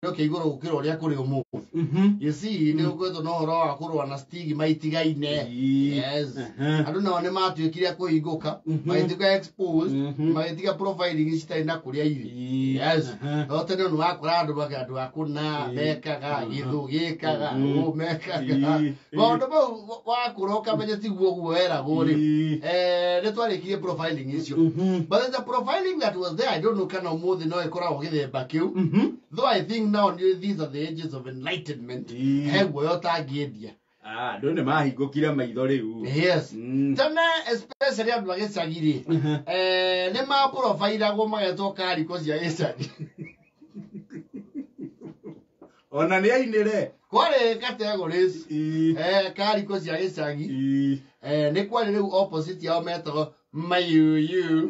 okay igoro ukiro ria kuri umu you see ni ugweto no horo akurwa na stig maitigaine yes andu na one matuikire kuhinguka maitiga expose maitiga profiling citari na kuria iri yes no tene no wakora andu bagandu akuna mekaga githu gikaga o mekaga bondo bo wakura ukamenye tiguo guera guri ni twarikirie profiling icio but the profiling that was there I don't know kana umuthi no ikoragwo githemba kiu though I think now these are the ages of enlightenment hegwo yotangiendia ndone mahingukire maitho riu yes tene especially andu agicagiri ni ma profile go magetwo Kariko cia gicagi ona ni ainire kwari categories Kariko cia gicagi ni kwari riu opposite yao metagwo mayoyo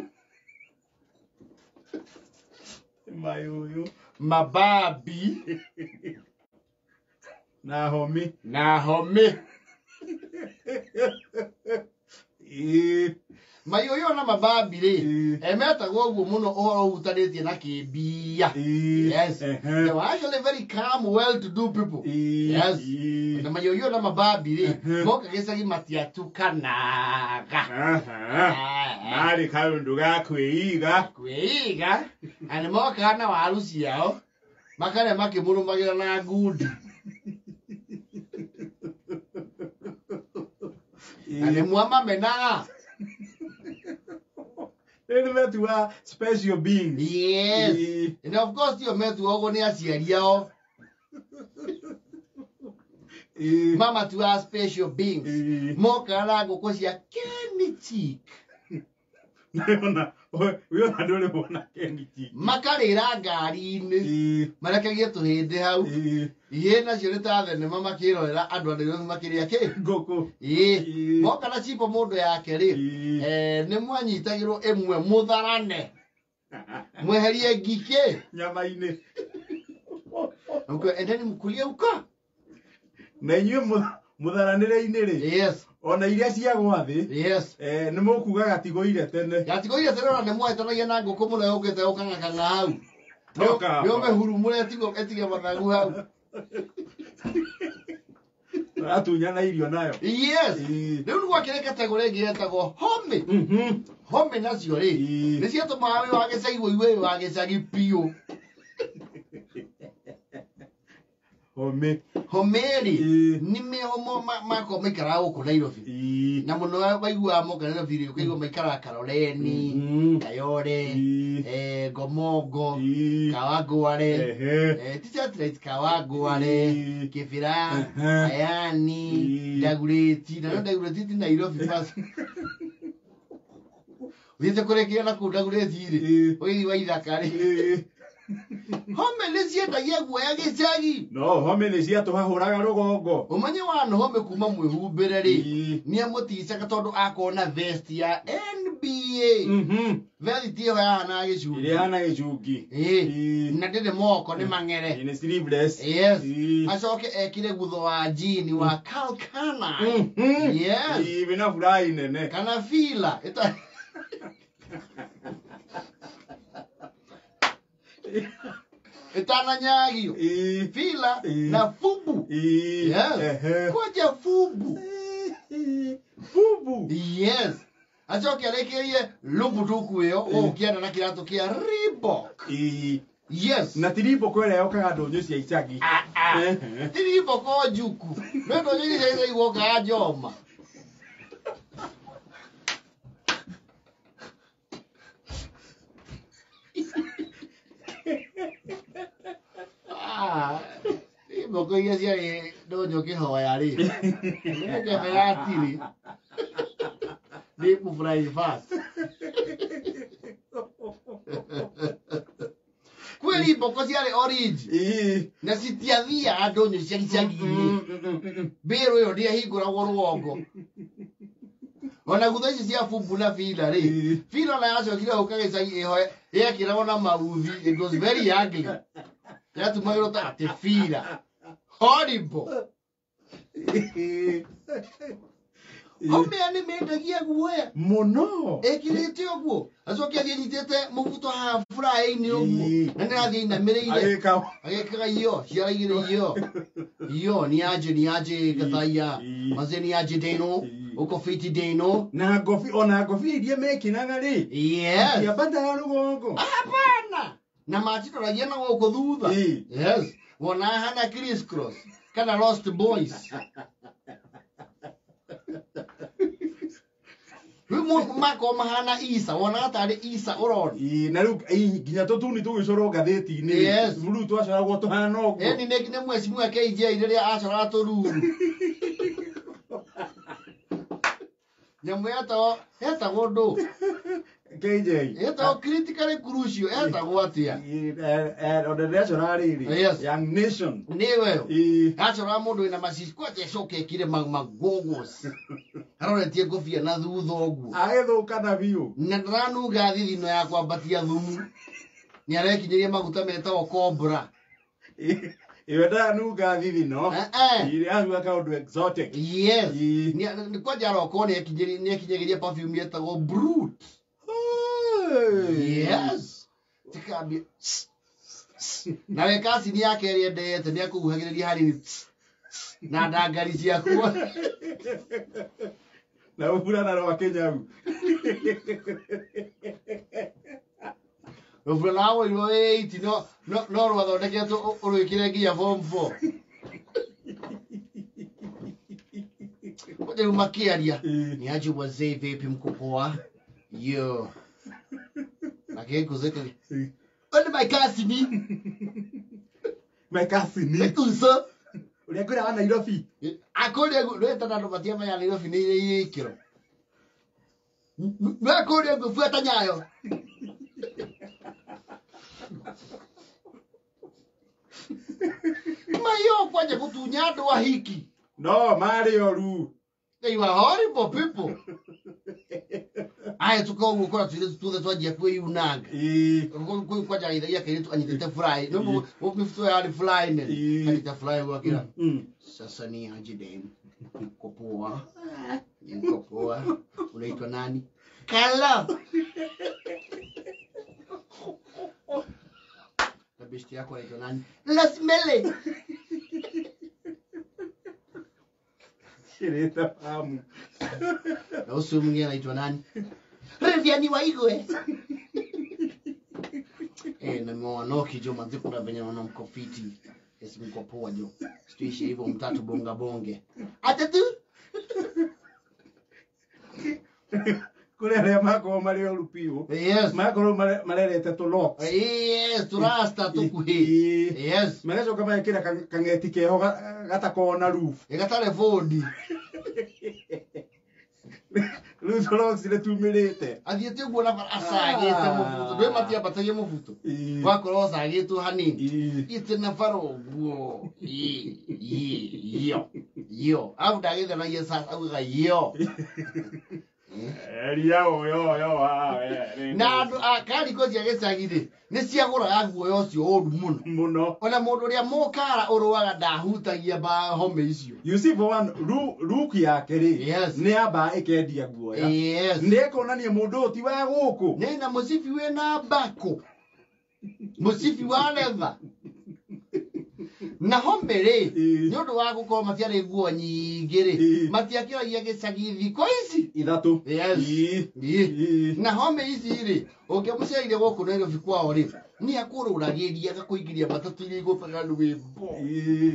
mabambi na Hommy mayoyo na mabambi ri metagwo guo muno uhoro utanitie na kimbia yes they were actually very calm well to do people yes na mayoyo na mabambi ri moka gicagi matiatukanaga nari kaundu ga kwiiga ani moka na waru ciao makare makimurumagira na ngundi ani mwama menaga They met were special beings. Yes. And of course you met ogo ni aciari yao. Mama to our special beings. Moka na ngoko cia Kenny we adore bona Kenny. Makarira ngari-ini. Marakagia tuhinde hau. Ihena cio nĩtathene mama kirorera andu andu makiria ki ngoko. Moka na chipo mundu yake ri. Ni mwanyitagirwo emwe mutharane. Mweherie ngike nyama-ini. Nuko endeni mukulia uka. Na inyuĩ mutharanĩre-inĩ ri. Yes. Ona iria ciagwa thi. Yes. Nĩ mũkuga gatigoire tene. Gatigoire tene ona nĩ mwetanagia na ngũkũ mũno yũkĩte ũkang'akang'a hau. Nĩ ũmĩhurumũre etige mathagu hau. Atunyana irio nayo. Yes. Rĩu nĩ gwakĩrĩ kategori ĩngĩ yetagwo Hommy. Hommy nacio rĩ nĩ ciatũmaga wĩ wa gĩcagi wĩ wa gĩcagi piũ. Homeri ni mehomo mako maikara guku Nairobi na muno waigua moka Nairobi ri ukaigua maikara Karoleni Kayore Gomongo Kawangware T-shirt Kawangware Kibira Ayani Dagoretti na Dagoretti Nairobi bas Wize kurekia na ku Dagoretti ri oi wa ithaka ri Hommy nĩ ciendagia guoya gĩcagi. No, Hommy nĩ ciatũhahũraga rũgongo. Ũmenye wana Hommy kuma mwĩhumbĩre rĩ nĩ amũticaga tondũ akona vest ya NBA. Vest ĩyo yahana gĩcungi. Ĩrĩa yahana gĩcungi. Na ndĩrĩ moko nĩ mang'ere. Nĩ sleeveless. Yes. Acoke ekire gutho wa jean wa Kalkana. Yes. Wĩna burai nene. Kana fila. Etana nyagio fila na fubu yes kwaja fubu yes achoke alekerie lubu tukuyo ukiana na kirato kia Reebok yes na tiribo kwele yokaga ndonyo cia icagi tiribo ko juku no ndonyo ni cia iwoka ajoma Boko iya cia ndonyo kihoya ri nĩ keberatiri ni fry fast kweli boko cia orange na citiathia ndonyo cia gicagi-inĩ mbĩrũ ĩyo ndĩahingũragwo rũgongo ona gutha ici cia fubu na fila ri fila na yacokire gũka gĩcagi ĩho yekĩragwo na maruthi it was very ugly yatumagĩrwo ta atĩ fila horrible Hommy ani mendagia guoya Muno. ekirete oguo acoke athinyitete mubuto ha fry-ini oguo na nirathie na mireire agekaga iyo ciaraigire iyo ni aje gathaiya maze ni aje deno uko fiti deno Na ngofi iria mekinaga ri. yes Ya banda ya rugongo. hapana na matitoragia na guko thutha yes wona hana criss cross kana lost boys Rumo mako mahana Isa wona atari Isa uroni Na riu nginya tutuni tugicoro gatheti-ini Yes. buru twacoragwo tuhana uguo eni nekine mweci mwa KJ riria acora tururu nyamu etagwo ndu KJ etagwo critically crucial etagwo atia onde ndĩracora rĩrĩ Yes. Young Nation niwe acora mundu wina macici kwaje acoke ekire magogos aroretie ngobia na thutha uguo agĩthũka na biũ na ndaranuga thithino ya kwambatia thumu ni arekinyeria maguta metagwo cobra iwe ndanunga thithino iria ahua kaũndũ exotic yes ni kwaja aroko ni ekinyeria perfume yetagwo brute yes tikambia na wekasi ni yake ri endete ni akuguhagiriria hari na ndangari ciakuo na ũburana rwa Kĩnyau rũbura nawe irio 8 no rwathondeketwo ũrwĩkĩre nginya form 4 Rĩu makĩaria ni aje wazee vipi mko poa yo akekuzeka Oni my cousin uso ũrĩa ngwĩra wa Nairobi akũrĩa rweta na ndobatia maya Nairobi nĩ irĩ ikĩro akũrĩa ngũbuata nyayo mayo kwaje kutunya andũ a hiki no marĩ oru they were horrible people aya tukoguo kora tuthe twajia kwĩyunanga kwaja ithaia kairetu anyitĩte fly no mbifuto ya fly ne anyita fly wakira sasa ni aje dem kopoa unaitwa nani Kala na besti yako anaitwa nani Las Mele shirita famu na uso mwingine anaitwa nani Reviani Waigwe na mwanoki jo manzi kuna venye wana mkofiti esi mkopoa jo situishi hivyo mtatu bonge atatu kule arĩa makorwo marĩ oru piũ yes makorwo marerete tũlocks yes turasta tukuhi yes magacoka magekĩra kang'eti keho gatakorwo na roof gatare fodi rĩu tũlocks nĩtumĩrĩte athiĩte ũguo na acagĩte mũbuto ndwe matiambatagia mũbuto wakorwo acagĩtwo hanini itena baro ũguo yo au ndagĩthanagia sasa auga yo na andũ a Kariko cia gĩcagi-rĩ nĩ ciagũraga guoya ũcio ũru mũno ona mũndũ ũrĩa mũkara ũrũaga ndahutagia home icio you see for one look yake-rĩ nĩ ambaga ĩkendia guoya nĩ ĩkonania mũndũ ũyũ ti wa gũkũ nĩna mũcibi wĩna mbakũ mũcibi wa leather na Hommy-rĩ nĩ ũndũ wa gũkorwo matiarĩ nguo nyingĩ-rĩ matiakĩragia gĩcagi thikũ ici ithatũ na Hommy ici-rĩ ũngĩmũcereire gũkũ Nairobi kwao-rĩ nĩ akũrũragĩria agakũingĩria matatũ iria igũtaga rwĩmbo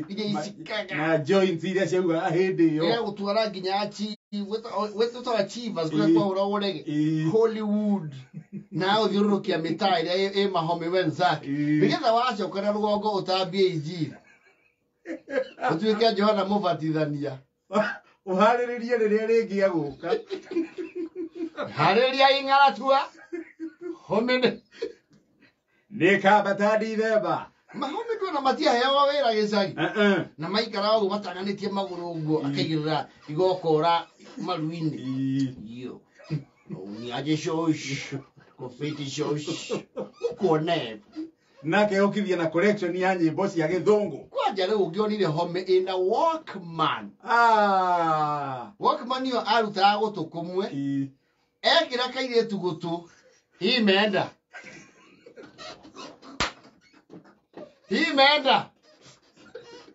iria icikaga na joints iria ciaugaga hĩndĩ ĩyo gũtwara nginya wetũtaga Chivas kũrĩa kwahũragwo rege Hollywood na ũthiũrũrũkia mĩtaa ĩrĩa ĩ Hommy wenzake nĩgetha wacoka na rũgongo ũtambie injiri ũtuĩke Johana mũbatithania ũharĩrĩrie rĩrĩa rĩngĩ agũka harĩria ing'aratua Hommy nĩ kambata ndithemba Hommy ndwona matiaheagwo wĩra gĩcagi na maikara ũguo matanganĩtie magũrũ ũguo akaigĩrĩra igokora maru-inĩ yo ni aje shosh kofiti shosh kuone nake ukithia na collection ya nyimbo cia githungu kwanja riu ungionire Hommy in a Walkman. Walkman yo arutaga gutu kumwe ekira kairetu gutu imeenda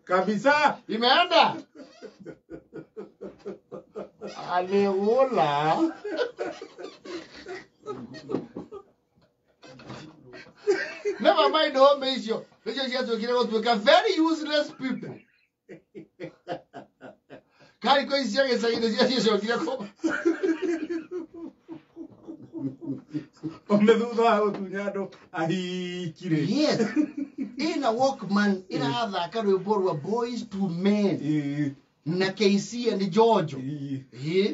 kabisa imeenda alegula never mind Hommy icio ciatwikire gutwika very useless people. Kariko icio gicagi ciacokire ko thutha wa gutunya andu ahikire. Yes. In a Walkman irathaka rwimbo rwa Boys to Men na KC and George.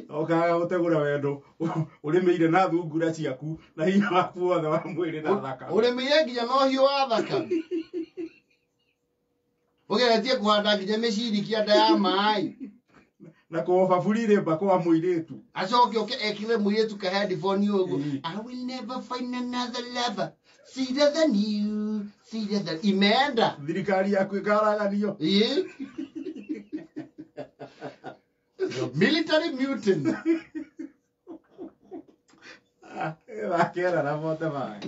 Okaga gutegura wendo urimeire na thungura ciaku na hinya waku wothe wa mwiri na thaka urimeire nginya no hiyo wa thaka ugeretie kuhanda nginya miciri kianda ya mai na kuoba burire bako wa muiretu acoke ekire muiretu ka headphone yogo I will never find another lover sweeter than you imeenda thirikari yaku ikaraganio military mutant Kera na mote mai